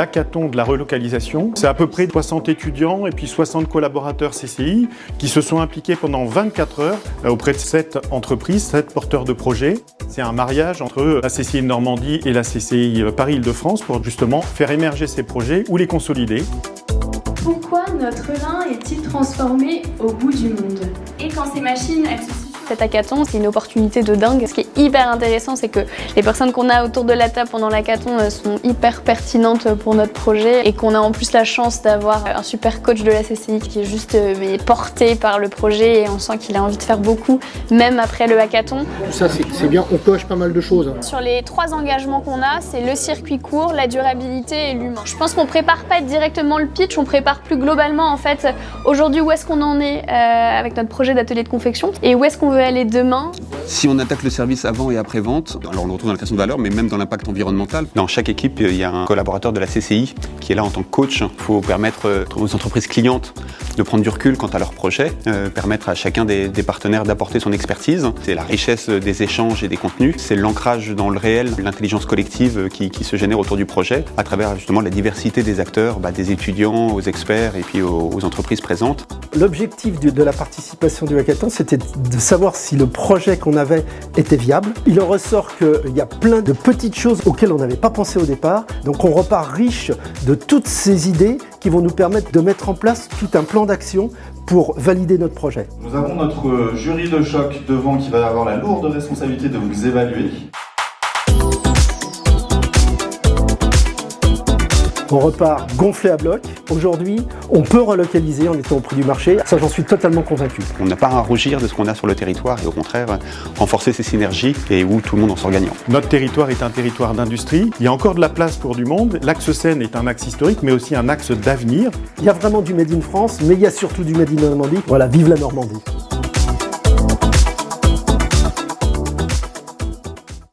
l'hackathon de la relocalisation. C'est à peu près 60 étudiants et puis 60 collaborateurs CCI qui se sont impliqués pendant 24 heures auprès de 7 entreprises, 7 porteurs de projets. C'est un mariage entre la CCI de Normandie et la CCI Paris-Île-de-France pour justement faire émerger ces projets ou les consolider. Pourquoi notre lin est-il transformé au bout du monde? Et quand ces machines, elles se situent... Cet hackathon, c'est une opportunité de dingue. Ce qui est hyper intéressant, c'est que les personnes qu'on a autour de la table pendant l'hackathon sont hyper pertinentes pour notre projet et qu'on a en plus la chance d'avoir un super coach de la CCI qui est juste porté par le projet et on sent qu'il a envie de faire beaucoup, même après le hackathon. Tout ça, c'est bien, on coche pas mal de choses. Sur les 3 engagements qu'on a, c'est le circuit court, la durabilité et l'humain. Je pense qu'on prépare pas directement le pitch, on prépare plus globalement en fait aujourd'hui où est-ce qu'on en est avec notre projet d'atelier de confection et où est-ce qu'on veut aller demain. Si on attaque le service avant et après vente, alors on le retrouve dans la création de valeur, mais même dans l'impact environnemental. Dans chaque équipe, il y a un collaborateur de la CCI qui est là en tant que coach. Il faut permettre aux entreprises clientes de prendre du recul quant à leurs projets, permettre à chacun des partenaires d'apporter son expertise. C'est la richesse des échanges et des contenus, c'est l'ancrage dans le réel, l'intelligence collective qui se génère autour du projet à travers justement la diversité des acteurs, des étudiants aux experts et puis aux entreprises présentes. L'objectif de la participation du hackathon, c'était de savoir si le projet qu'on avait était viable. Il en ressort qu'il y a plein de petites choses auxquelles on n'avait pas pensé au départ. Donc on repart riche de toutes ces idées qui vont nous permettre de mettre en place tout un plan d'action pour valider notre projet. Nous avons notre jury de choc devant qui va avoir la lourde responsabilité de vous évaluer. On repart gonflé à bloc. Aujourd'hui, on peut relocaliser en étant au prix du marché. Ça, j'en suis totalement convaincu. On n'a pas à rougir de ce qu'on a sur le territoire et au contraire, renforcer ces synergies et où tout le monde en sort gagnant. Notre territoire est un territoire d'industrie. Il y a encore de la place pour du monde. L'axe Seine est un axe historique, mais aussi un axe d'avenir. Il y a vraiment du Made in France, mais il y a surtout du Made in Normandie. Voilà, vive la Normandie!